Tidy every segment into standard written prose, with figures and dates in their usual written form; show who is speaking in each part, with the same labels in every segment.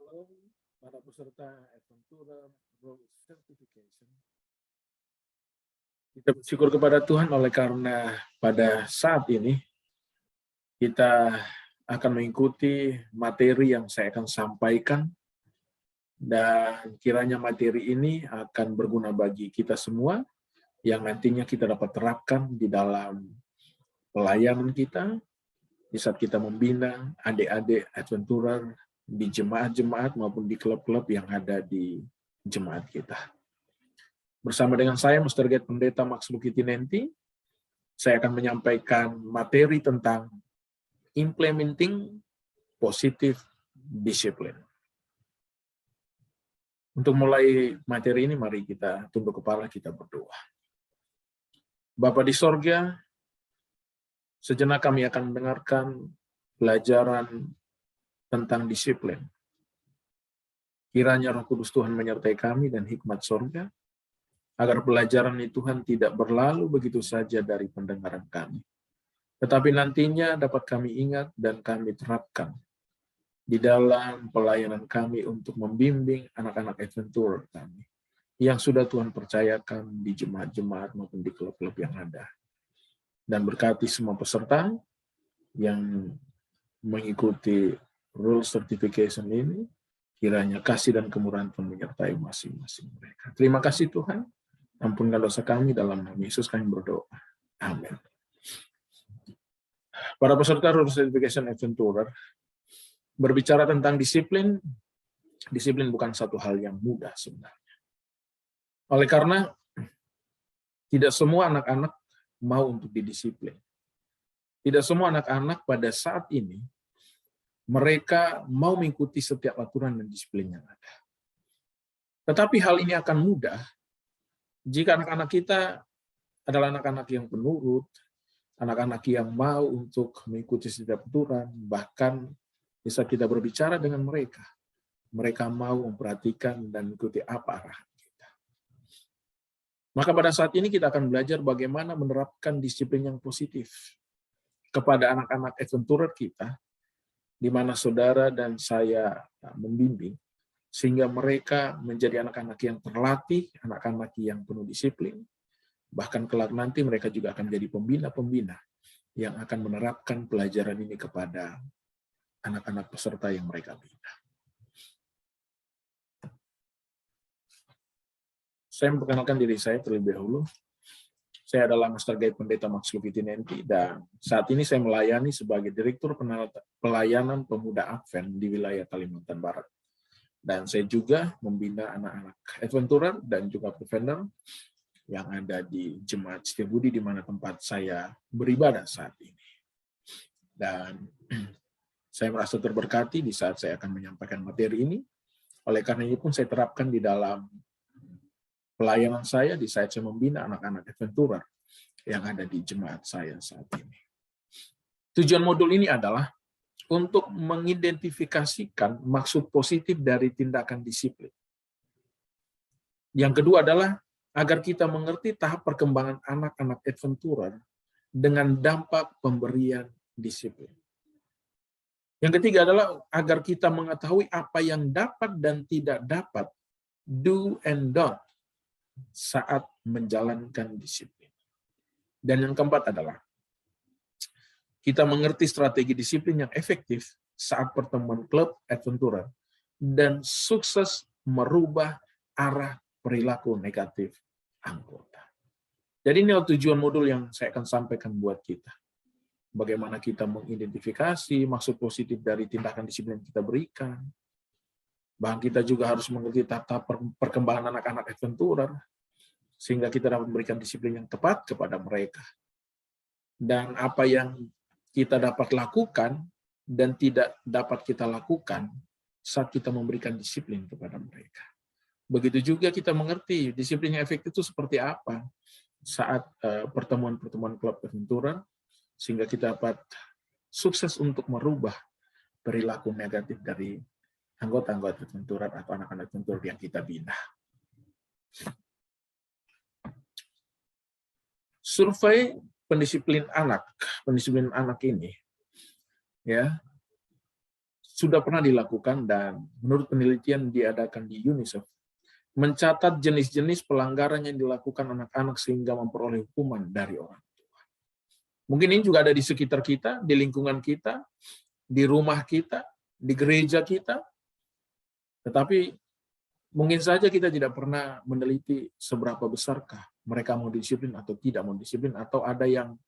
Speaker 1: Shalom, para peserta Adventurer Role Certification. Kita bersyukur kepada Tuhan oleh karena pada saat ini kita akan mengikuti materi yang saya akan sampaikan, dan kiranya materi ini akan berguna bagi kita semua yang nantinya kita dapat terapkan di dalam pelayanan kita di saat kita membina adik-adik Adventurer di jemaat-jemaat maupun di klub-klub yang ada di jemaat kita. Bersama dengan saya, Mr. Gate Pendeta Max Lukitinenti, saya akan menyampaikan materi tentang implementing positive discipline. Untuk mulai materi ini, mari kita tunduk kepala, kita berdoa. Bapa di sorga, sejenak kami akan mendengarkan pelajaran tentang disiplin. Kiranya Roh Kudus Tuhan menyertai kami dan hikmat sorga, agar pelajaran ini Tuhan tidak berlalu begitu saja dari pendengaran kami, tetapi nantinya dapat kami ingat dan kami terapkan di dalam pelayanan kami untuk membimbing anak-anak Adventurer kami yang sudah Tuhan percayakan di jemaat-jemaat maupun di klub-klub yang ada. Dan berkati semua peserta yang mengikuti Rule Certification ini, kiranya kasih dan kemurahan Tuhan menyertai masing-masing mereka. Terima kasih Tuhan, ampunkan dosa kami, dalam nama Yesus kami berdoa. Amin. Para peserta Rule Certification Adventurer, berbicara tentang disiplin, disiplin bukan satu hal yang mudah sebenarnya. Oleh karena tidak semua anak-anak mau untuk didisiplin. Tidak semua anak-anak pada saat ini mereka mau mengikuti setiap aturan dan disiplin yang ada. Tetapi hal ini akan mudah jika anak-anak kita adalah anak-anak yang penurut, anak-anak yang mau untuk mengikuti setiap aturan, bahkan bisa kita berbicara dengan mereka. Mereka mau memperhatikan dan mengikuti apa arahan kita. Maka pada saat ini kita akan belajar bagaimana menerapkan disiplin yang positif kepada anak-anak Adventurer kita, di mana saudara dan saya membimbing, sehingga mereka menjadi anak-anak yang terlatih, anak-anak yang penuh disiplin, bahkan kelak nanti mereka juga akan menjadi pembina-pembina yang akan menerapkan pelajaran ini kepada anak-anak peserta yang mereka bina. Saya memperkenalkan diri saya terlebih dahulu. Saya adalah Mr. Gate Pendeta Max Lukitinenti, dan saat ini saya melayani sebagai Direktur Pelayanan Pemuda Advent di wilayah Kalimantan Barat. Dan saya juga membina anak-anak Adventurer dan juga Preventer yang ada di Jemaat Setiabudi, di mana tempat saya beribadah saat ini. Dan saya merasa terberkati di saat saya akan menyampaikan materi ini. Oleh karena ini pun saya terapkan di dalam pelayanan saya di saat saya membina anak-anak Adventurer yang ada di jemaat saya saat ini. Tujuan modul ini adalah untuk mengidentifikasikan maksud positif dari tindakan disiplin. Yang kedua adalah agar kita mengerti tahap perkembangan anak-anak Adventurer dengan dampak pemberian disiplin. Yang ketiga adalah agar kita mengetahui apa yang dapat dan tidak dapat, do and don't, saat menjalankan disiplin. Dan yang keempat adalah kita mengerti strategi disiplin yang efektif saat pertemuan klub Adventurer dan sukses merubah arah perilaku negatif anggota. Jadi ini adalah tujuan modul yang saya akan sampaikan buat kita. Bagaimana kita mengidentifikasi maksud positif dari tindakan disiplin yang kita berikan. Bahkan kita juga harus mengerti tahap perkembangan anak-anak Adventurer, sehingga kita dapat memberikan disiplin yang tepat kepada mereka. Dan apa yang kita dapat lakukan dan tidak dapat kita lakukan saat kita memberikan disiplin kepada mereka. Begitu juga kita mengerti disiplin yang efektif itu seperti apa saat pertemuan-pertemuan klub Adventurer, sehingga kita dapat sukses untuk merubah perilaku negatif dari anggota-anggota Adventurer atau anak-anak Adventurer yang kita bina. Survei pendisiplin anak ini, ya, sudah pernah dilakukan dan menurut penelitian diadakan di UNICEF, mencatat jenis-jenis pelanggaran yang dilakukan anak-anak sehingga memperoleh hukuman dari orang tua. Mungkin ini juga ada di sekitar kita, di lingkungan kita, di rumah kita, di gereja kita, tetapi mungkin saja kita tidak pernah meneliti seberapa besarkah mereka mau disiplin atau tidak mau disiplin, atau ada yang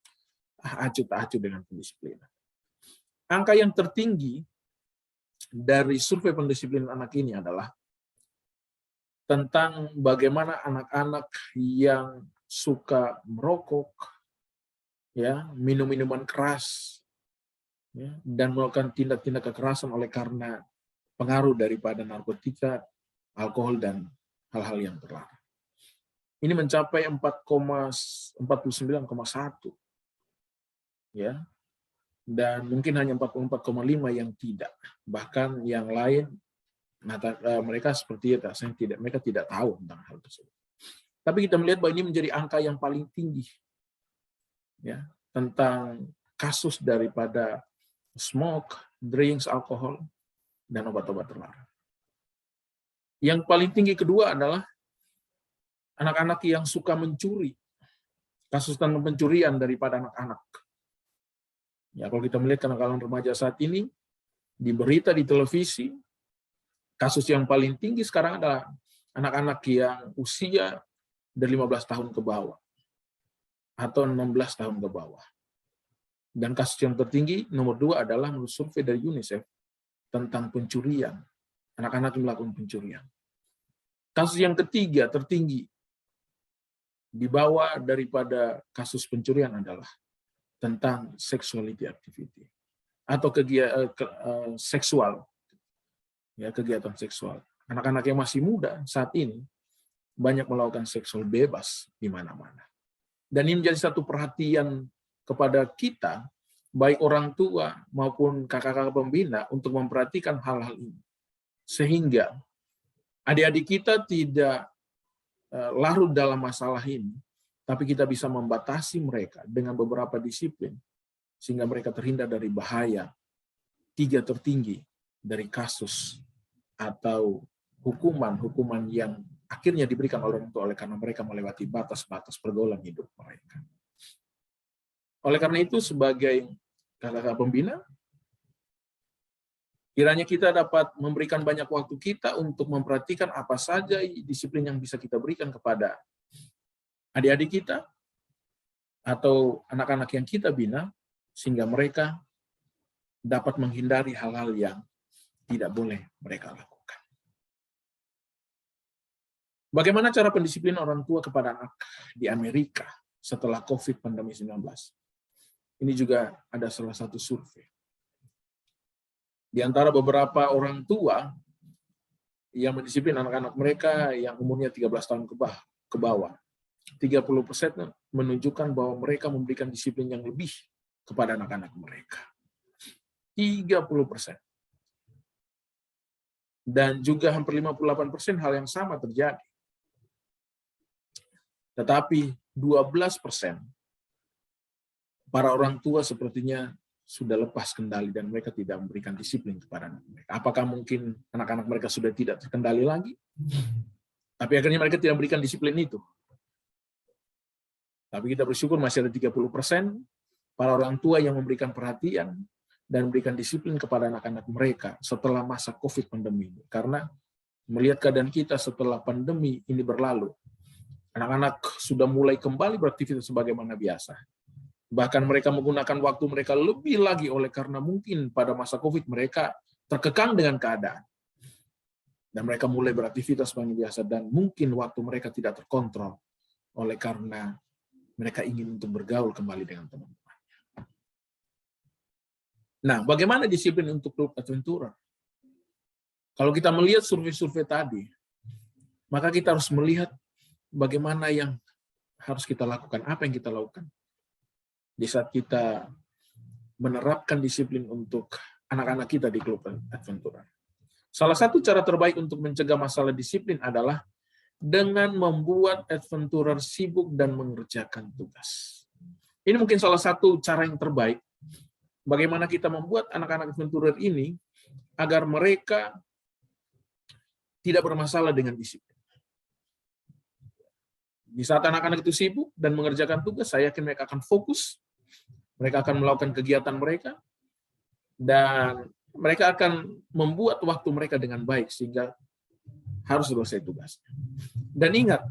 Speaker 1: acuh tak acuh dengan pendisiplinan. Angka yang tertinggi dari survei pendisiplinan anak ini adalah tentang bagaimana anak-anak yang suka merokok, ya, minum minuman keras, ya, dan melakukan tindak-tindak kekerasan oleh karena pengaruh daripada narkotika, alkohol, dan hal-hal yang terlarang. Ini mencapai 49,1, ya, dan mungkin hanya 44,5 yang tidak. Bahkan yang lain, mereka seperti itu, mereka tidak tahu tentang hal tersebut. Tapi kita melihat bahwa ini menjadi angka yang paling tinggi, ya, tentang kasus daripada smoke, drinks, alkohol, dan obat-obat terlarang. Yang paling tinggi kedua adalah anak-anak yang suka mencuri. Kasus tentang pencurian daripada anak-anak. Ya, kalau kita melihat kalangan remaja saat ini, di berita, di televisi, kasus yang paling tinggi sekarang adalah anak-anak yang usia dari 15 tahun ke bawah atau 16 tahun ke bawah. Dan kasus yang tertinggi nomor 2 adalah menurut survei dari UNICEF tentang pencurian. Anak-anak yang melakukan pencurian. Kasus yang ketiga tertinggi di bawah daripada kasus pencurian adalah tentang sexuality activity atau seksual, ya, kegiatan seksual. Anak-anak yang masih muda saat ini banyak melakukan seksual bebas di mana-mana. Dan ini menjadi satu perhatian kepada kita, baik orang tua maupun kakak-kakak pembina, untuk memperhatikan hal-hal ini. Sehingga adik-adik kita tidak larut dalam masalah ini, tapi kita bisa membatasi mereka dengan beberapa disiplin, sehingga mereka terhindar dari bahaya 3 tertinggi dari kasus atau hukuman yang akhirnya diberikan oleh orang tua oleh karena mereka melewati batas-batas pergaulan hidup mereka. Oleh karena itu, sebagai kakak-kakak pembina, kiranya kita dapat memberikan banyak waktu kita untuk memperhatikan apa saja disiplin yang bisa kita berikan kepada adik-adik kita atau anak-anak yang kita bina, sehingga mereka dapat menghindari hal-hal yang tidak boleh mereka lakukan. Bagaimana cara pendisiplinan orang tua kepada anak di Amerika setelah COVID pandemi 19? Ini juga ada salah satu survei. Di antara beberapa orang tua yang mendisiplin anak-anak mereka yang umurnya 13 tahun ke bawah, 30% menunjukkan bahwa mereka memberikan disiplin yang lebih kepada anak-anak mereka. 30%. Dan juga hampir 58% hal yang sama terjadi. Tetapi 12% para orang tua sepertinya sudah lepas kendali dan mereka tidak memberikan disiplin kepada anak mereka. Apakah mungkin anak-anak mereka sudah tidak terkendali lagi? Tapi akhirnya mereka tidak memberikan disiplin itu. Tapi kita bersyukur masih ada 30% para orang tua yang memberikan perhatian dan memberikan disiplin kepada anak-anak mereka setelah masa COVID pandemi. Karena melihat keadaan kita setelah pandemi ini berlalu, anak-anak sudah mulai kembali beraktivitas sebagaimana biasa. Bahkan mereka menggunakan waktu mereka lebih lagi oleh karena mungkin pada masa COVID mereka terkekang dengan keadaan. Dan mereka mulai beraktivitas seperti biasa dan mungkin waktu mereka tidak terkontrol oleh karena mereka ingin untuk bergaul kembali dengan teman-teman. Nah, bagaimana disiplin untuk klub adventurer? Kalau kita melihat survei-survei tadi, maka kita harus melihat bagaimana yang harus kita lakukan, apa yang kita lakukan di saat kita menerapkan disiplin untuk anak-anak kita di klub adventurer. Salah satu cara terbaik untuk mencegah masalah disiplin adalah dengan membuat adventurer sibuk dan mengerjakan tugas. Ini mungkin salah satu cara yang terbaik bagaimana kita membuat anak-anak adventurer ini agar mereka tidak bermasalah dengan disiplin. Di saat anak-anak itu sibuk dan mengerjakan tugas, saya yakin mereka akan fokus, mereka akan melakukan kegiatan mereka, dan mereka akan membuat waktu mereka dengan baik sehingga harus selesai tugasnya. Dan ingat,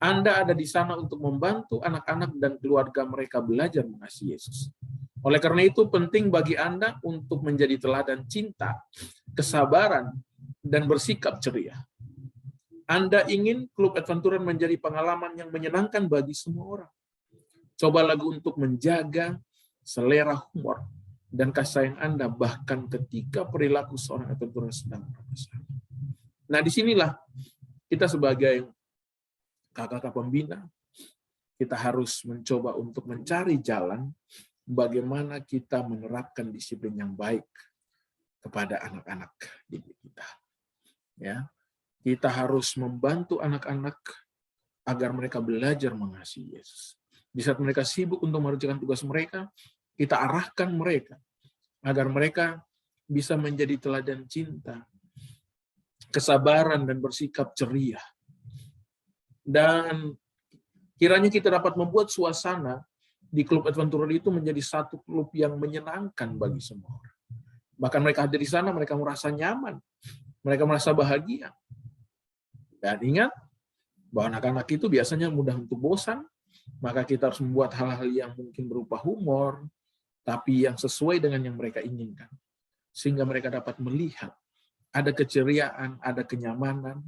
Speaker 1: Anda ada di sana untuk membantu anak-anak dan keluarga mereka belajar mengasihi Yesus. Oleh karena itu, penting bagi Anda untuk menjadi teladan cinta, kesabaran, dan bersikap ceria. Anda ingin klub adventurer menjadi pengalaman yang menyenangkan bagi semua orang. Coba lagi untuk menjaga selera humor dan kasih sayang Anda bahkan ketika perilaku seorang adventurer sedang bermasalah. Nah, disinilah kita sebagai kakak-kakak pembina, kita harus mencoba untuk mencari jalan bagaimana kita menerapkan disiplin yang baik kepada anak-anak didik kita. Ya, kita harus membantu anak-anak agar mereka belajar mengasihi Yesus. Di saat mereka sibuk untuk mengerjakan tugas mereka, kita arahkan mereka agar mereka bisa menjadi teladan cinta, kesabaran, dan bersikap ceria. Dan kiranya kita dapat membuat suasana di klub adventurer itu menjadi satu klub yang menyenangkan bagi semua orang. Bahkan mereka hadir di sana, mereka merasa nyaman, mereka merasa bahagia. Dan ingat, bahwa anak-anak itu biasanya mudah untuk bosan, maka kita harus membuat hal-hal yang mungkin berupa humor, tapi yang sesuai dengan yang mereka inginkan. Sehingga mereka dapat melihat ada keceriaan, ada kenyamanan,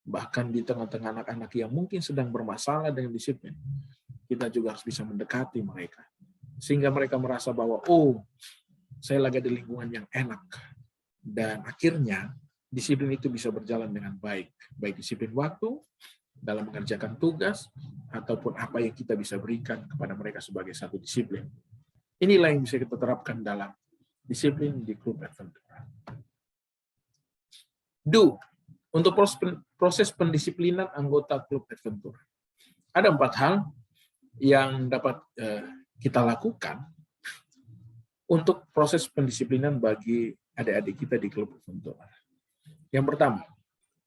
Speaker 1: bahkan di tengah-tengah anak-anak yang mungkin sedang bermasalah dengan disiplin. Kita juga harus bisa mendekati mereka. Sehingga mereka merasa bahwa, oh, saya lagi di lingkungan yang enak. Dan akhirnya, disiplin itu bisa berjalan dengan baik. Baik disiplin waktu, dalam mengerjakan tugas, ataupun apa yang kita bisa berikan kepada mereka sebagai satu disiplin. Inilah yang bisa kita terapkan dalam disiplin di klub adventurer. Do, untuk proses pendisiplinan anggota klub adventurer. Ada 4 hal yang dapat kita lakukan untuk proses pendisiplinan bagi adik-adik kita di klub adventurer. Yang pertama,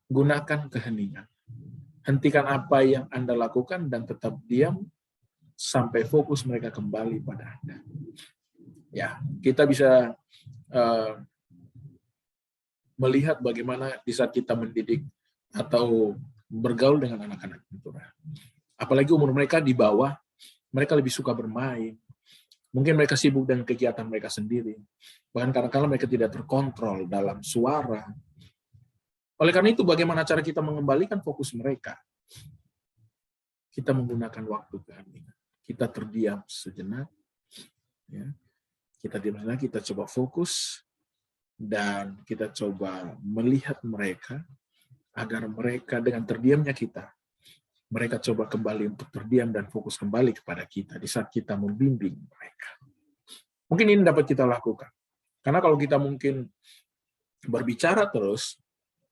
Speaker 1: gunakan keheningan. Hentikan apa yang Anda lakukan dan tetap diam sampai fokus mereka kembali pada Anda. Ya, kita bisa melihat bagaimana di saat kita mendidik atau bergaul dengan anak-anak adventurer. Apalagi umur mereka di bawah, mereka lebih suka bermain. Mungkin mereka sibuk dengan kegiatan mereka sendiri. Bahkan kadang-kadang mereka tidak terkontrol dalam suara. Oleh karena itu, bagaimana cara kita mengembalikan fokus mereka? Kita menggunakan waktu keheningan. Kita terdiam sejenak. Ya. Kita diam sejenak, kita coba fokus. Dan kita coba melihat mereka, agar mereka dengan terdiamnya kita, mereka coba kembali untuk terdiam dan fokus kembali kepada kita di saat kita membimbing mereka. Mungkin ini dapat kita lakukan. Karena kalau kita mungkin berbicara terus,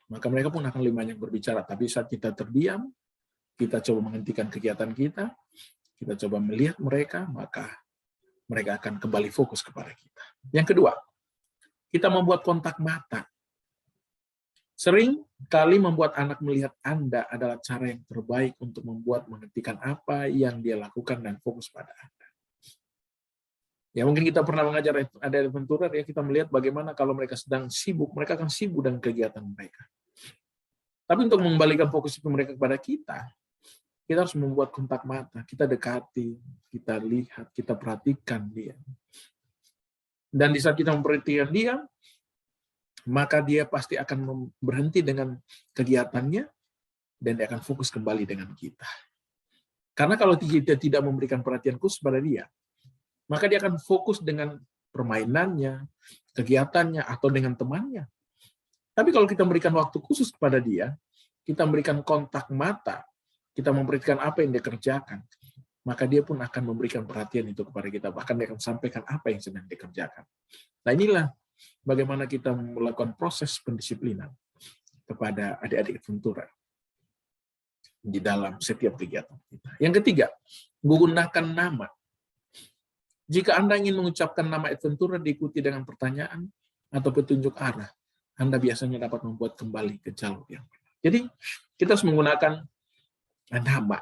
Speaker 1: maka mereka pun akan lebih banyak berbicara. Tapi saat kita terdiam, kita coba menghentikan kegiatan kita coba melihat mereka, maka mereka akan kembali fokus kepada kita. Yang kedua, kita membuat kontak mata. Sering kali membuat anak melihat Anda adalah cara yang terbaik untuk membuat menghentikan apa yang dia lakukan dan fokus pada Anda. Ya, mungkin kita pernah mengajar ada adventurer, ya, kita melihat bagaimana kalau mereka sedang sibuk, mereka akan sibuk dengan kegiatan mereka. Tapi untuk mengembalikan fokus itu mereka kepada kita harus membuat kontak mata, kita dekati, kita lihat, kita perhatikan dia. Dan di saat kita memperhatikan dia, maka dia pasti akan berhenti dengan kegiatannya, dan dia akan fokus kembali dengan kita. Karena kalau kita tidak memberikan perhatian khusus pada dia, maka dia akan fokus dengan permainannya, kegiatannya, atau dengan temannya. Tapi kalau kita memberikan waktu khusus kepada dia, kita memberikan kontak mata, kita memperhatikan apa yang dia kerjakan, maka dia pun akan memberikan perhatian itu kepada kita, bahkan dia akan sampaikan apa yang sedang dikerjakan. Nah, inilah bagaimana kita melakukan proses pendisiplinan kepada adik-adik adventurer di dalam setiap kegiatan kita. Yang ketiga, gunakan nama. Jika Anda ingin mengucapkan nama Adventura diikuti dengan pertanyaan atau petunjuk arah, Anda biasanya dapat membuat kembali ke jalur yang benar. Jadi, kita harus menggunakan nama.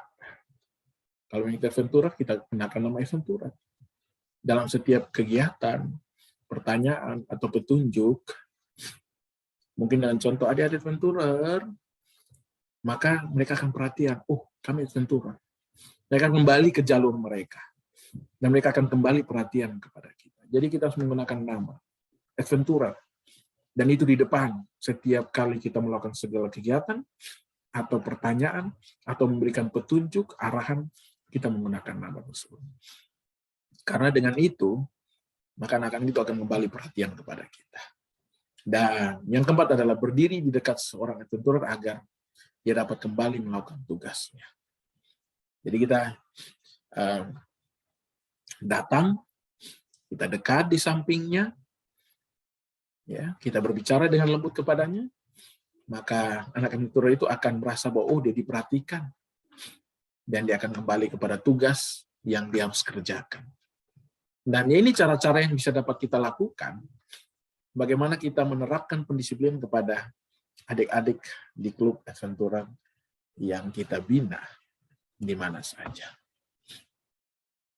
Speaker 1: Kalau yang Adventura, kita gunakan nama Adventura. Dalam setiap kegiatan, pertanyaan, atau petunjuk, mungkin dengan contoh adik-adik Adventurer, maka mereka akan perhatian, oh kami Adventurer. Mereka akan kembali ke jalur mereka. Dan mereka akan kembali perhatian kepada kita. Jadi kita harus menggunakan nama Adventurer. Dan itu di depan setiap kali kita melakukan segala kegiatan, atau pertanyaan, atau memberikan petunjuk, arahan, kita menggunakan nama tersebut. Karena dengan itu, maka anak-anak itu akan kembali perhatian kepada kita. Dan yang keempat adalah berdiri di dekat seorang Adventurer agar dia dapat kembali melakukan tugasnya. Jadi kita datang, kita dekat di sampingnya, ya, kita berbicara dengan lembut kepadanya, maka anak Adventurer itu akan merasa bahwa oh dia diperhatikan, dan dia akan kembali kepada tugas yang dia harus kerjakan. Dan ini cara-cara yang bisa dapat kita lakukan, bagaimana kita menerapkan pendisiplinan kepada adik-adik di klub Adventurer yang kita bina di mana saja.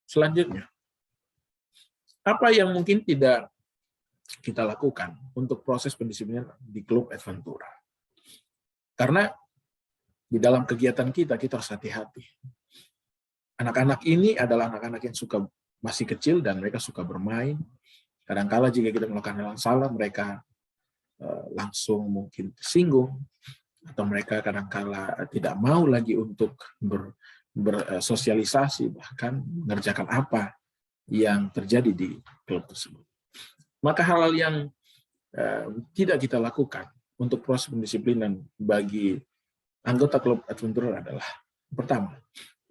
Speaker 1: Selanjutnya, apa yang mungkin tidak kita lakukan untuk proses pendisiplinan di klub Adventurer? Karena di dalam kegiatan kita harus hati-hati. Anak-anak ini adalah anak-anak yang masih kecil dan mereka suka bermain. Kadang-kala jika kita melakukan hal yang salah, mereka langsung mungkin tersinggung, atau mereka kadang-kala tidak mau lagi untuk bersosialisasi, bahkan mengerjakan apa yang terjadi di klub tersebut. Maka hal-hal yang tidak kita lakukan untuk proses pendisiplinan bagi anggota klub Adventurer adalah, pertama,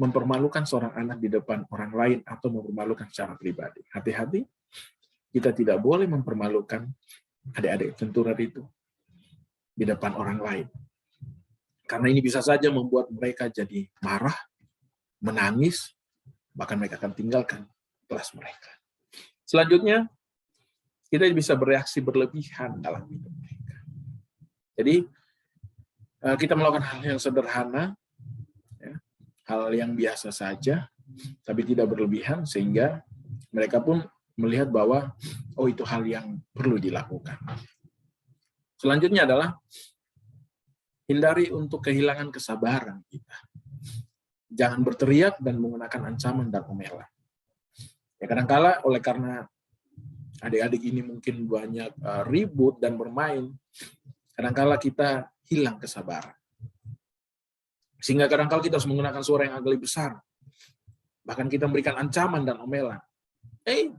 Speaker 1: mempermalukan seorang anak di depan orang lain atau mempermalukan secara pribadi. Hati-hati, kita tidak boleh mempermalukan adik-adik Adventurer itu di depan orang lain. Karena ini bisa saja membuat mereka jadi marah, menangis, bahkan mereka akan tinggalkan kelas mereka. Selanjutnya, kita bisa bereaksi berlebihan dalam hidup mereka. Jadi, kita melakukan hal yang sederhana, ya, hal yang biasa saja, tapi tidak berlebihan, sehingga mereka pun melihat bahwa, oh itu hal yang perlu dilakukan. Selanjutnya adalah, hindari untuk kehilangan kesabaran kita. Jangan berteriak dan menggunakan ancaman dan omelan. Ya, kadang-kala oleh karena adik-adik ini mungkin banyak ribut dan bermain, kadang-kala kita hilang kesabaran. Sehingga kadang-kala kita harus menggunakan suara yang agak lebih besar. Bahkan kita memberikan ancaman dan omelan.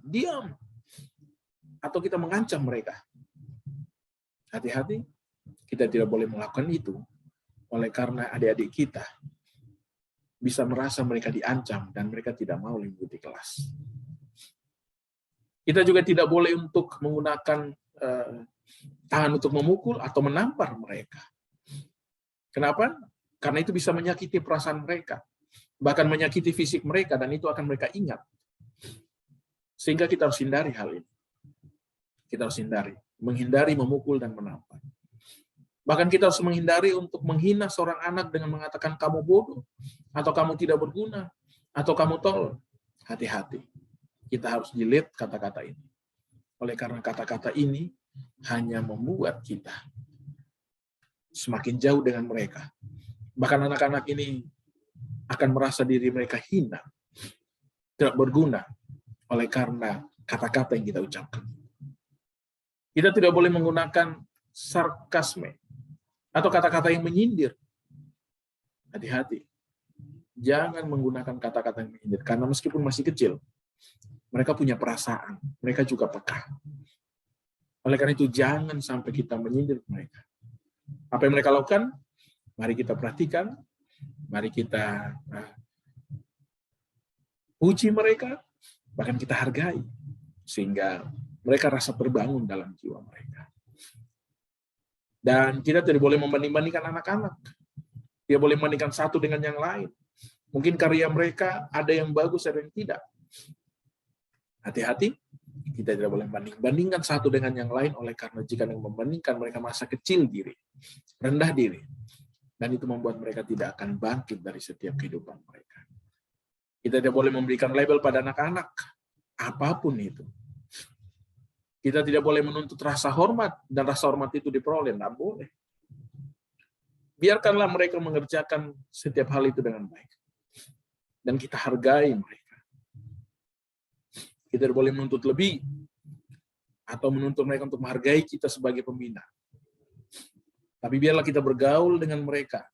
Speaker 1: Diam. Atau kita mengancam mereka. Hati-hati, kita tidak boleh melakukan itu. Oleh karena adik-adik kita bisa merasa mereka diancam dan mereka tidak mau mengikuti kelas. Kita juga tidak boleh untuk menggunakan tangan untuk memukul atau menampar mereka. Kenapa? Karena itu bisa menyakiti perasaan mereka. Bahkan menyakiti fisik mereka, dan itu akan mereka ingat. Sehingga kita harus hindari hal ini. Kita harus menghindari memukul dan menampar. Bahkan kita harus menghindari untuk menghina seorang anak dengan mengatakan kamu bodoh, atau kamu tidak berguna, atau kamu tolol. Hati-hati. Kita harus delete kata-kata ini. Oleh karena kata-kata ini hanya membuat kita semakin jauh dengan mereka. Bahkan anak-anak ini akan merasa diri mereka hina, tidak berguna, oleh karena kata-kata yang kita ucapkan. Kita tidak boleh menggunakan sarkasme atau kata-kata yang menyindir. Hati-hati. Jangan menggunakan kata-kata yang menyindir, karena meskipun masih kecil, mereka punya perasaan, mereka juga peka. Oleh karena itu, jangan sampai kita menyindir mereka. Apa yang mereka lakukan, mari kita perhatikan, mari kita puji mereka, bahkan kita hargai, sehingga mereka rasa terbangun dalam jiwa mereka. Dan kita tidak boleh membanding-bandingkan anak-anak. Tidak boleh membandingkan satu dengan yang lain. Mungkin karya mereka ada yang bagus, ada yang tidak. Hati-hati, kita tidak boleh banding-bandingkan satu dengan yang lain, oleh karena jika yang membandingkan, mereka merasa kecil diri, rendah diri, dan itu membuat mereka tidak akan bangkit dari setiap kehidupan mereka. Kita tidak boleh memberikan label pada anak-anak, apapun itu. Kita tidak boleh menuntut rasa hormat, dan rasa hormat itu diperoleh, tidak boleh. Biarkanlah mereka mengerjakan setiap hal itu dengan baik. Dan kita hargai mereka. Kita tidak boleh menuntut lebih, atau menuntut mereka untuk menghargai kita sebagai pembina. Tapi biarlah kita bergaul dengan mereka,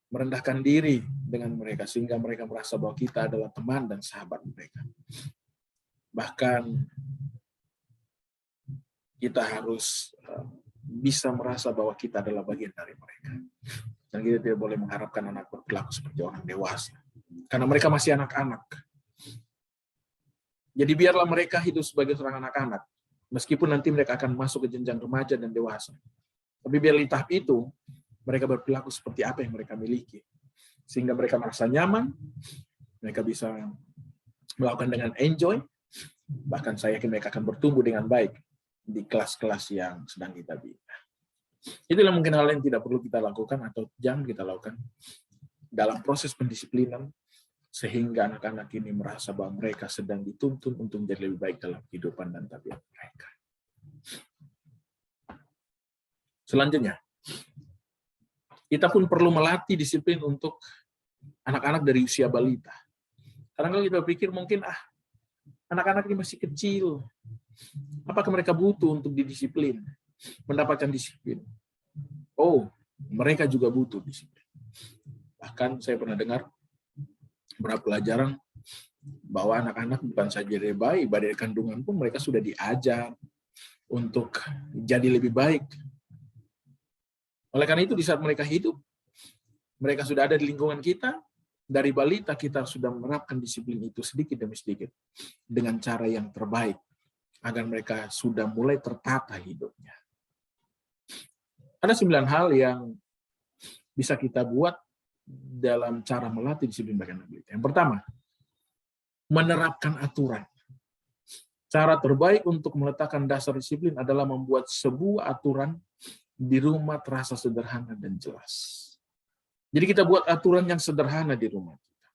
Speaker 1: merendahkan diri dengan mereka, sehingga mereka merasa bahwa kita adalah teman dan sahabat mereka. Bahkan kita harus bisa merasa bahwa kita adalah bagian dari mereka. Dan kita tidak boleh mengharapkan anak berperilaku seperti orang dewasa, karena mereka masih anak-anak. Jadi biarlah mereka hidup sebagai seorang anak-anak, meskipun nanti mereka akan masuk ke jenjang remaja dan dewasa. Tapi biar di tahap itu, mereka berperilaku seperti apa yang mereka miliki. Sehingga mereka merasa nyaman, mereka bisa melakukan dengan enjoy, bahkan saya yakin mereka akan bertumbuh dengan baik di kelas-kelas yang sedang kita bina. Itulah mungkin hal yang tidak perlu kita lakukan atau jangan kita lakukan dalam proses pendisiplinan, sehingga anak-anak ini merasa bahwa mereka sedang dituntun untuk menjadi lebih baik dalam kehidupan dan tabiat mereka. Selanjutnya, kita pun perlu melatih disiplin untuk anak-anak dari usia balita. Kadang-kadang kita pikir mungkin, anak-anak ini masih kecil. Apakah mereka butuh untuk didisiplin, mendapatkan disiplin? Oh, mereka juga butuh disiplin. Bahkan saya pernah dengar beberapa pelajaran bahwa anak-anak bukan saja dari bayi, dari kandungan pun mereka sudah diajar untuk jadi lebih baik. Oleh karena itu, di saat mereka hidup, mereka sudah ada di lingkungan kita, dari balita kita sudah menerapkan disiplin itu sedikit demi sedikit, dengan cara yang terbaik, agar mereka sudah mulai tertata hidupnya. Ada 9 hal yang bisa kita buat dalam cara melatih disiplin bagi anak balita. Yang pertama, menerapkan aturan. Cara terbaik untuk meletakkan dasar disiplin adalah membuat sebuah aturan di rumah terasa sederhana dan jelas. Jadi kita buat aturan yang sederhana di rumah kita.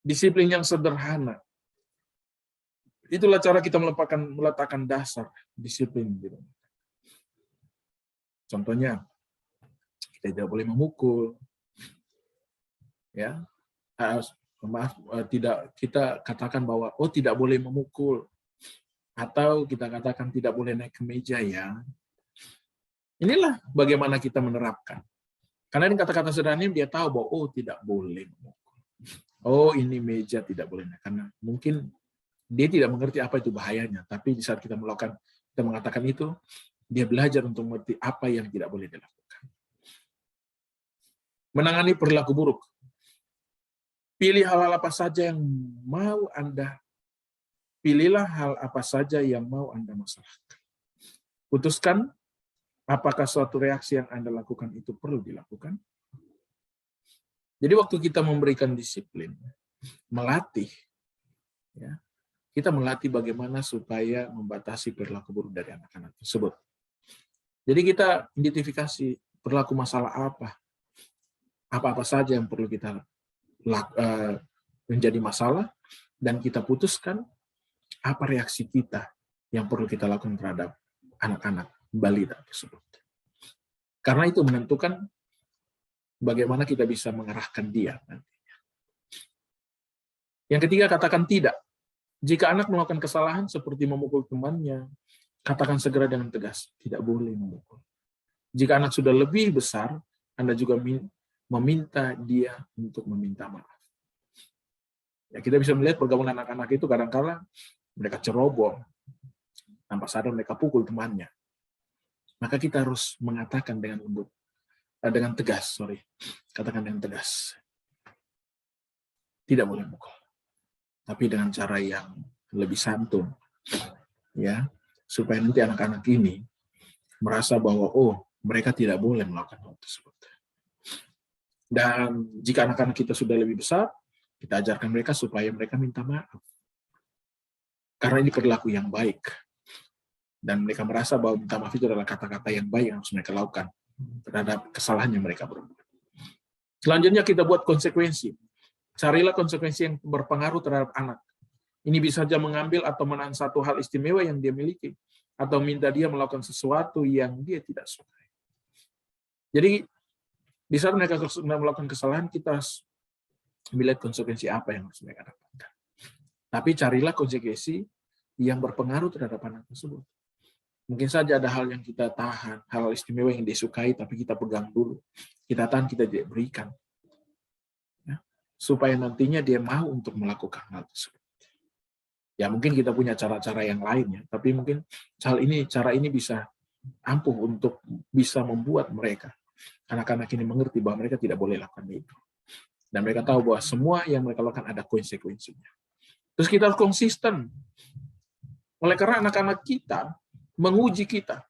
Speaker 1: Disiplin yang sederhana. Itulah cara kita meletakkan dasar disiplin di rumah. Contohnya, kita tidak boleh memukul. Ya, tidak, kita katakan bahwa tidak boleh memukul, atau kita katakan tidak boleh naik ke meja ya. Inilah bagaimana kita menerapkan. Karena ini kata-kata sederhana, dia tahu bahwa tidak boleh memukul. Ini meja tidak boleh naik, karena mungkin dia tidak mengerti apa itu bahayanya. Tapi di saat kita mengatakan itu, dia belajar untuk mengerti apa yang tidak boleh dilakukan. Menangani perilaku buruk. Pilih hal-hal apa saja yang mau Anda. Pilihlah hal apa saja yang mau Anda masalahkan. Putuskan apakah suatu reaksi yang Anda lakukan itu perlu dilakukan. Jadi waktu kita memberikan disiplin, melatih, ya, kita melatih bagaimana supaya membatasi perilaku buruk dari anak-anak tersebut. Jadi kita identifikasi perilaku masalah apa saja yang perlu kita menjadi masalah, dan kita putuskan apa reaksi kita yang perlu kita lakukan terhadap anak-anak balita tersebut. Karena itu menentukan bagaimana kita bisa mengarahkan dia nantinya. Yang ketiga, katakan tidak. Jika anak melakukan kesalahan seperti memukul temannya, katakan segera dengan tegas, tidak boleh memukul. Jika anak sudah lebih besar, Anda juga meminta dia untuk meminta maaf. Ya, kita bisa melihat pergaulan anak-anak itu kadang-kala mereka ceroboh, tanpa sadar mereka pukul temannya. Maka kita harus mengatakan dengan lembut, dengan tegas, katakan dengan tegas. Tidak boleh mukul, tapi dengan cara yang lebih santun, ya, supaya nanti anak-anak ini merasa bahwa mereka tidak boleh melakukan hal tersebut. Dan jika anak-anak kita sudah lebih besar, kita ajarkan mereka supaya mereka minta maaf. Karena ini perilaku yang baik. Dan mereka merasa bahwa minta maaf itu adalah kata-kata yang baik yang harus mereka lakukan terhadap kesalahan yang mereka berbuat. Selanjutnya kita buat konsekuensi. Carilah konsekuensi yang berpengaruh terhadap anak. Ini bisa saja mengambil atau menahan satu hal istimewa yang dia miliki, atau minta dia melakukan sesuatu yang dia tidak suka. Jadi, di saat mereka melakukan kesalahan, kita harus melihat konsekuensi apa yang harus mereka dapatkan. Tapi carilah konsekuensi yang berpengaruh terhadap anak tersebut. Mungkin saja ada hal yang kita tahan, hal istimewa yang disukai, tapi kita pegang dulu. Kita tahan, kita tidak berikan. Ya, supaya nantinya dia mau untuk melakukan hal tersebut. Ya mungkin kita punya cara-cara yang lainnya, tapi mungkin cara ini bisa ampuh untuk bisa membuat mereka, anak-anak ini mengerti bahwa mereka tidak boleh lakukan itu. Dan mereka tahu bahwa semua yang mereka lakukan ada konsekuensinya. Terus kita harus konsisten. Oleh karena anak-anak kita menguji kita.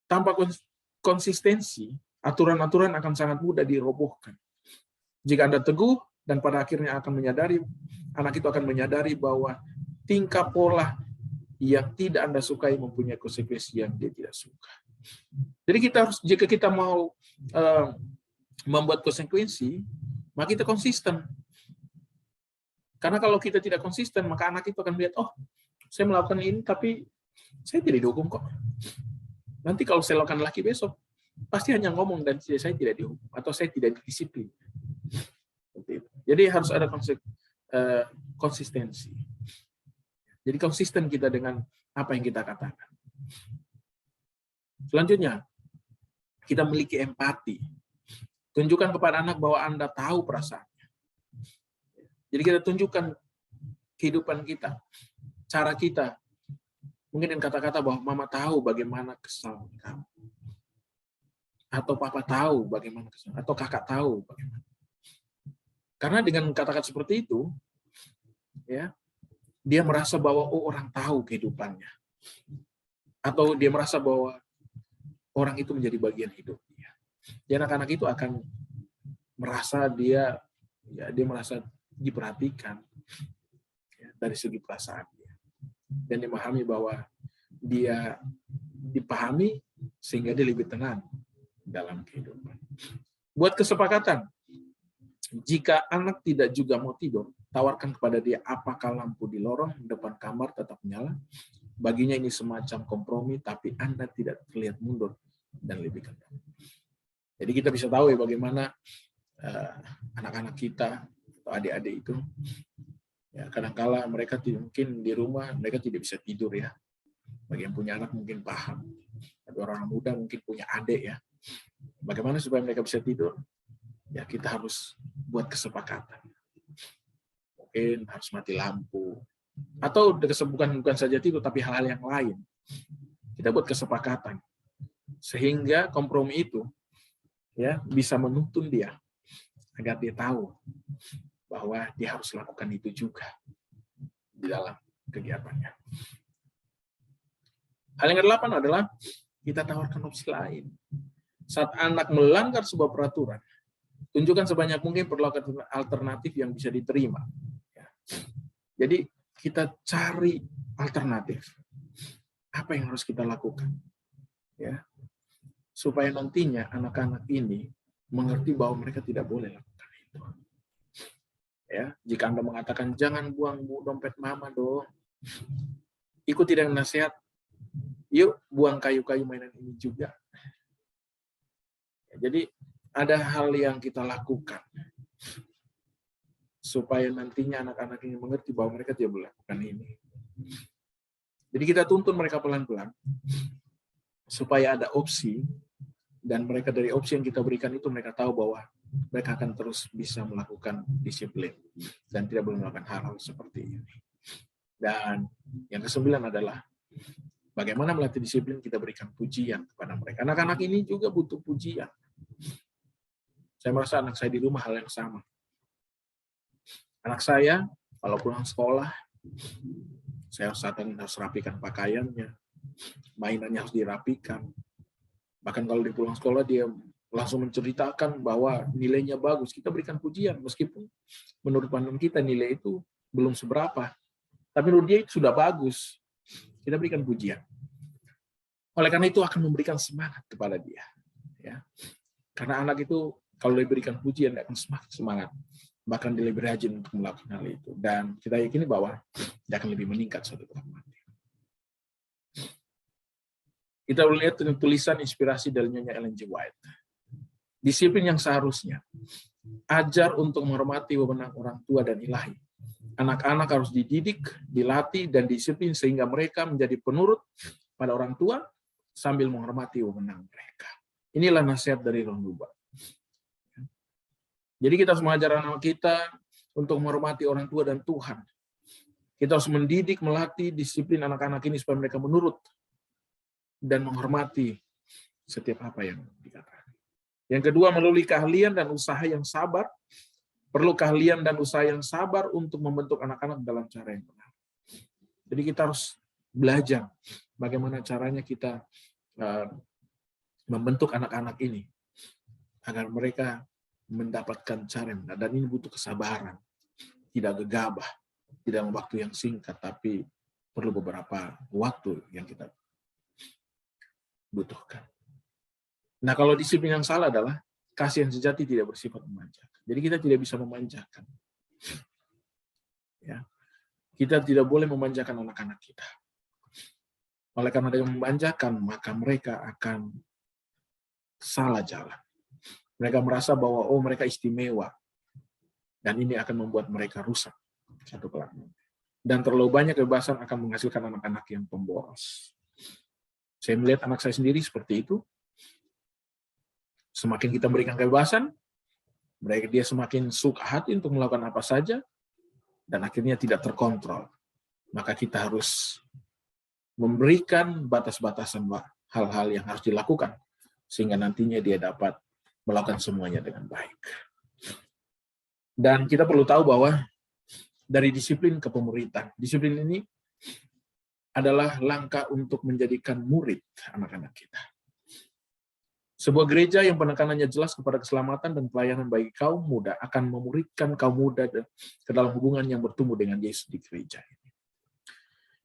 Speaker 1: Tanpa konsistensi, aturan-aturan akan sangat mudah dirobohkan. Jika Anda teguh, dan pada akhirnya anak itu akan menyadari bahwa tingkah pola yang tidak Anda sukai mempunyai konsekuensi yang dia tidak suka. Jadi jika kita mau membuat konsekuensi, maka kita konsisten. Karena kalau kita tidak konsisten, maka anak itu akan melihat, oh, saya melakukan ini, tapi saya tidak dihukum kok. Nanti kalau saya lakukan lagi besok, pasti hanya ngomong dan saya tidak dihukum, atau saya tidak didisiplin. Jadi harus ada konsistensi. Jadi konsisten kita dengan apa yang kita katakan. Selanjutnya, kita memiliki empati. Tunjukkan kepada anak bahwa Anda tahu perasaannya. Jadi kita tunjukkan kehidupan kita, cara kita. Mungkin dengan kata-kata bahwa mama tahu bagaimana kesal kamu. Atau papa tahu bagaimana kesal, atau kakak tahu bagaimana. Karena dengan kata-kata seperti itu, ya, dia merasa bahwa orang tahu kehidupannya. Atau dia merasa bahwa orang itu menjadi bagian hidupnya. Jadi anak-anak itu akan merasa dia merasa diperhatikan ya, dari segi perasaan dia. Dan memahami bahwa dia dipahami sehingga dia lebih tenang dalam kehidupan. Buat kesepakatan, jika anak tidak juga mau tidur, tawarkan kepada dia apakah lampu di lorong depan kamar tetap nyala. Baginya ini semacam kompromi, tapi Anda tidak terlihat mundur dan lebih kendal. Jadi kita bisa tahu ya bagaimana anak-anak kita atau adik-adik itu, ya kadang-kala mereka mungkin di rumah mereka tidak bisa tidur ya. Bagi yang punya anak mungkin paham. Tapi orang muda mungkin punya adik ya. Bagaimana supaya mereka bisa tidur? Ya kita harus buat kesepakatan. Mungkin harus mati lampu. Atau bukan saja tidur, tapi hal-hal yang lain. Kita buat kesepakatan. Sehingga kompromi itu ya bisa menuntun dia. Agar dia tahu bahwa dia harus lakukan itu juga di dalam kegiatannya. Hal yang ke-8 adalah kita tawarkan opsi lain. Saat anak melanggar sebuah peraturan, tunjukkan sebanyak mungkin perlakuan alternatif yang bisa diterima. Jadi kita cari alternatif. Apa yang harus kita lakukan? Ya, supaya nantinya anak-anak ini mengerti bahwa mereka tidak boleh lakukan itu. Ya, jika Anda mengatakan jangan buang dompet mama dong, ikuti dengan nasihat, yuk buang kayu-kayu mainan ini juga. Jadi ada hal yang kita lakukan supaya nantinya anak-anak ini mengerti bahwa mereka tidak boleh lakukan ini. Jadi kita tuntun mereka pelan-pelan supaya ada opsi, dan mereka dari opsi yang kita berikan itu mereka tahu bahwa mereka akan terus bisa melakukan disiplin dan tidak boleh melakukan hal-hal seperti ini. Dan yang ke-9 adalah bagaimana melatih disiplin, kita berikan pujian kepada mereka. Anak-anak ini juga butuh pujian. Saya merasa anak saya di rumah hal yang sama. Anak saya, kalau pulang sekolah, saya harus rapikan pakaiannya, mainannya harus dirapikan. Bahkan kalau di pulang sekolah, dia langsung menceritakan bahwa nilainya bagus. Kita berikan pujian, meskipun menurut pandang kita nilai itu belum seberapa. Tapi menurut dia itu sudah bagus. Kita berikan pujian. Oleh karena itu akan memberikan semangat kepada dia. Ya. Karena anak itu kalau diberikan pujian dia akan semakin semangat. Bahkan dia lebih rajin untuk melakukan hal itu. Dan kita yakini bahwa dia akan lebih meningkat suatu kelak. Kita lihat tulisan inspirasi dari Nyonya Ellen G. White. Disiplin yang seharusnya. Ajar untuk menghormati wewenang orang tua dan ilahi. Anak-anak harus dididik, dilatih, dan disiplin sehingga mereka menjadi penurut pada orang tua sambil menghormati wewenang mereka. Inilah nasihat dari Ron Hubbard. Jadi kita harus mengajar anak kita untuk menghormati orang tua dan Tuhan. Kita harus mendidik, melatih disiplin anak-anak ini supaya mereka menurut dan menghormati setiap apa yang dikatakan. Yang kedua, melalui keahlian dan usaha yang sabar. Perlu keahlian dan usaha yang sabar untuk membentuk anak-anak dalam cara yang benar. Jadi kita harus belajar bagaimana caranya kita membentuk anak-anak ini agar mereka mendapatkan cara yang benar. Dan ini butuh kesabaran, tidak gegabah, tidak waktu yang singkat, tapi perlu beberapa waktu yang kita butuhkan. Nah, kalau disiplin yang salah adalah kasih yang sejati tidak bersifat memanjakan. Jadi kita tidak bisa memanjakan. Ya. Kita tidak boleh memanjakan anak-anak kita. Oleh karena dengan memanjakan, maka mereka akan salah jalan. Mereka merasa bahwa mereka istimewa. Dan ini akan membuat mereka rusak satu kelak. Dan terlalu banyak kebebasan akan menghasilkan anak-anak yang pemboros. Saya melihat anak saya sendiri seperti itu. Semakin kita berikan kebebasan, dia semakin suka hati untuk melakukan apa saja, dan akhirnya tidak terkontrol. Maka kita harus memberikan batas-batasan hal-hal yang harus dilakukan, sehingga nantinya dia dapat melakukan semuanya dengan baik. Dan kita perlu tahu bahwa dari disiplin ke pemuritan, disiplin ini adalah langkah untuk menjadikan murid anak-anak kita. Sebuah gereja yang penekanannya jelas kepada keselamatan dan pelayanan bagi kaum muda akan memuridkan kaum muda ke dalam hubungan yang bertumbuh dengan Yesus di gereja ini.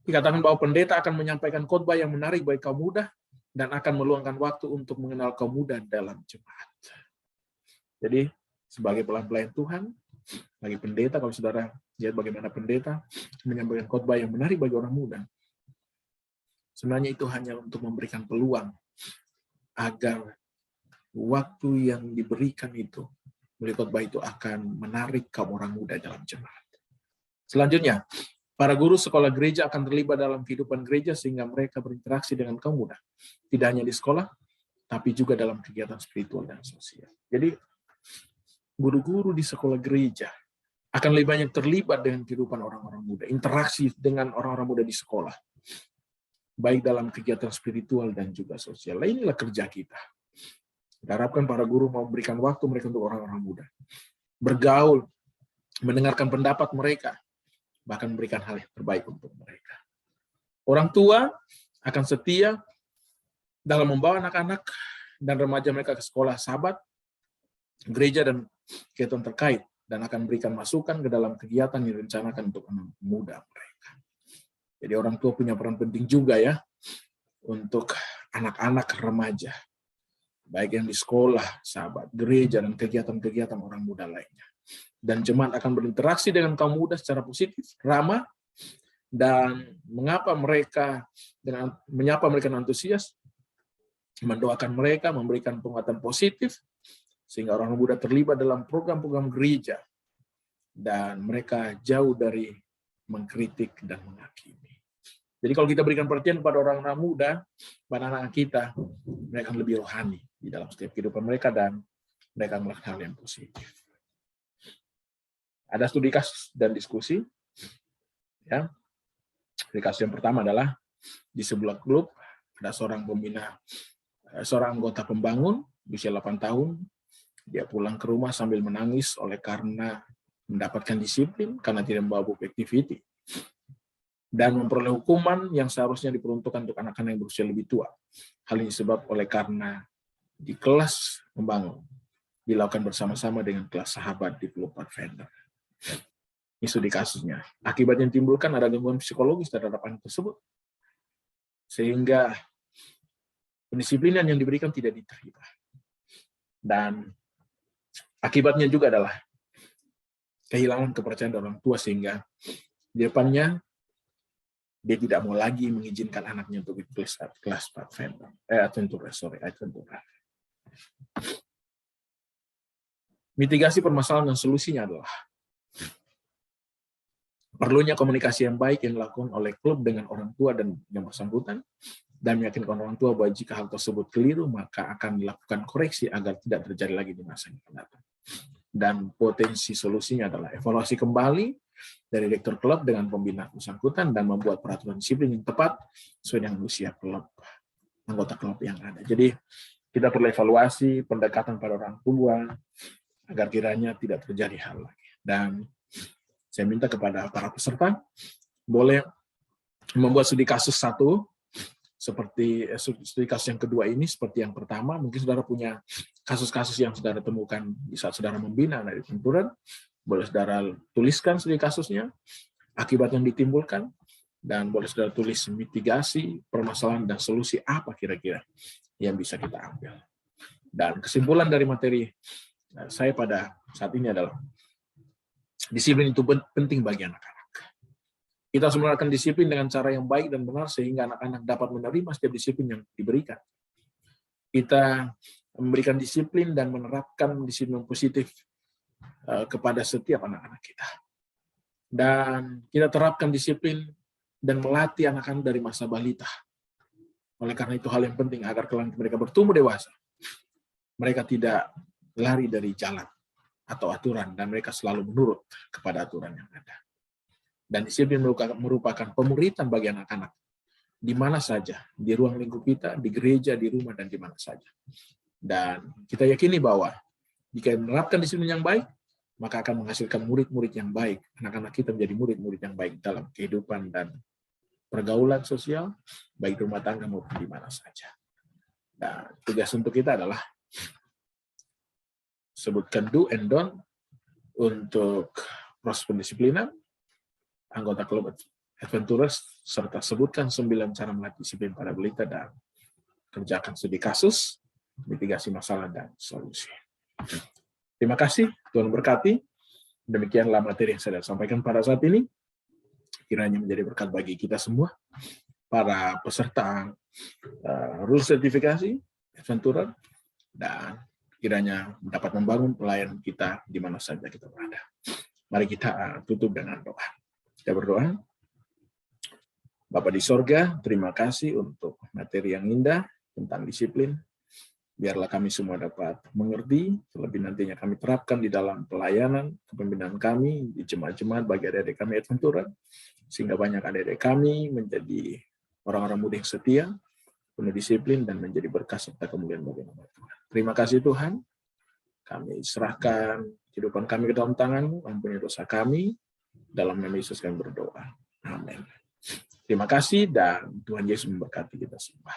Speaker 1: Dikatakan bahwa pendeta akan menyampaikan khotbah yang menarik bagi kaum muda dan akan meluangkan waktu untuk mengenal kaum muda dalam jemaat. Jadi, sebagai pelayan Tuhan, bagi pendeta, kalau saudara lihat bagaimana pendeta menyampaikan khotbah yang menarik bagi orang muda, sebenarnya itu hanya untuk memberikan peluang agar waktu yang diberikan itu, melalui khotbah itu akan menarik kaum orang muda dalam jemaat. Selanjutnya, para guru sekolah gereja akan terlibat dalam kehidupan gereja sehingga mereka berinteraksi dengan kaum muda. Tidak hanya di sekolah, tapi juga dalam kegiatan spiritual dan sosial. Jadi, guru-guru di sekolah gereja akan lebih banyak terlibat dengan kehidupan orang-orang muda, interaksi dengan orang-orang muda di sekolah, baik dalam kegiatan spiritual dan juga sosial. Inilah kerja kita. Kita harapkan para guru mau memberikan waktu mereka untuk orang-orang muda. Bergaul, mendengarkan pendapat mereka, bahkan memberikan hal yang terbaik untuk mereka. Orang tua akan setia dalam membawa anak-anak dan remaja mereka ke sekolah sahabat, gereja, dan kegiatan terkait, dan akan memberikan masukan ke dalam kegiatan yang direncanakan untuk anak muda mereka. Jadi orang tua punya peran penting juga ya, untuk anak-anak remaja, baik yang di sekolah, sahabat, gereja, dan kegiatan-kegiatan orang muda lainnya. Dan jemaat akan berinteraksi dengan kaum muda secara positif, ramah, dan menyapa mereka dengan antusias, mendoakan mereka, memberikan penguatan positif, sehingga orang muda terlibat dalam program-program gereja, dan mereka jauh dari mengkritik dan menghakimi. Jadi kalau kita berikan perhatian kepada orang-orang muda, pada anak-anak kita, mereka akan lebih rohani di dalam setiap kehidupan mereka, dan mereka melakukan hal yang positif. Ada studi kasus dan diskusi. Ya. Studi kasus yang pertama adalah di sebuah klub ada seorang pembina, seorang anggota pembangun usia 8 tahun. Dia pulang ke rumah sambil menangis oleh karena mendapatkan disiplin karena tidak membawa buku activity, dan memperoleh hukuman yang seharusnya diperuntukkan untuk anak-anak yang berusia lebih tua. Hal ini disebab oleh karena di kelas pembangun dilakukan bersama-sama dengan kelas sahabat di klub Pathfinder. Ini studi kasusnya. Akibat yang timbulkan ada gangguan psikologis terhadap anak tersebut. Sehingga pendisiplinan yang diberikan tidak diterima. Dan akibatnya juga adalah kehilangan kepercayaan orang tua, sehingga di depannya dia tidak mau lagi mengizinkan anaknya untuk ikut kelas adventure. Mitigasi permasalahan dan solusinya adalah perlunya komunikasi yang baik yang dilakukan oleh klub dengan orang tua dan yang bersangkutan, dan meyakinkan orang tua bahwa jika hal tersebut keliru, maka akan dilakukan koreksi agar tidak terjadi lagi di masa yang akan datang. Dan potensi solusinya adalah evaluasi kembali dari direktur klub dengan pembina bersangkutan dan membuat peraturan disiplin yang tepat sesuai dengan usia klub, anggota klub yang ada. Jadi kita perlu evaluasi pendekatan pada orang tua agar kiranya tidak terjadi hal lagi. Dan saya minta kepada para peserta boleh membuat studi kasus satu, seperti studi kasus yang kedua ini, seperti yang pertama. Mungkin saudara punya kasus-kasus yang saudara temukan di saat saudara membina dari benturan, boleh saudara tuliskan studi kasusnya, akibat yang ditimbulkan, dan boleh saudara tulis mitigasi, permasalahan, dan solusi apa kira-kira yang bisa kita ambil. Dan kesimpulan dari materi saya pada saat ini adalah disiplin itu penting bagi anak-anak. Kita harus menerapkan disiplin dengan cara yang baik dan benar sehingga anak-anak dapat menerima setiap disiplin yang diberikan. Kita memberikan disiplin dan menerapkan disiplin positif kepada setiap anak-anak kita. Dan kita terapkan disiplin dan melatih anak-anak dari masa balita. Oleh karena itu hal yang penting agar kelak mereka bertumbuh dewasa, mereka tidak lari dari jalan atau aturan, dan mereka selalu menurut kepada aturan yang ada. Dan disiplin merupakan pemuritan bagi anak-anak di mana saja, di ruang lingkup kita, di gereja, di rumah, dan di mana saja. Dan kita yakini bahwa jika menerapkan disiplin yang baik, maka akan menghasilkan murid-murid yang baik. Anak-anak kita menjadi murid-murid yang baik dalam kehidupan dan pergaulan sosial, baik rumah tangga maupun di mana saja. Dan tugas untuk kita adalah sebutkan do and don't untuk proses pendisiplinan anggota klub Adventurers, serta sebutkan 9 cara melatih disiplin pada balita dan kerjakan studi kasus, mitigasi masalah, dan solusi. Terima kasih, Tuhan berkati. Demikianlah materi yang saya sampaikan pada saat ini. Kiranya menjadi berkat bagi kita semua, para peserta rule sertifikasi Adventurer, dan kiranya dapat membangun pelayanan kita di mana saja kita berada. Mari kita tutup dengan doa. Kita berdoa. Bapa di sorga, terima kasih untuk materi yang indah tentang disiplin. Biarlah kami semua dapat mengerti, terlebih nantinya kami terapkan di dalam pelayanan, kepemimpinan kami, di jemaat-jemaat bagi adik-adik kami Adventurer, sehingga banyak adik-adik kami menjadi orang-orang muda yang setia, penuh disiplin, dan menjadi berkah serta kemuliaan bagi nama Tuhan. Terima kasih Tuhan, kami serahkan kehidupan kami ke dalam tangan-Mu, ampuni dosa kami, dalam nama Yesus kami berdoa. Amin. Terima kasih, dan Tuhan Yesus memberkati kita semua.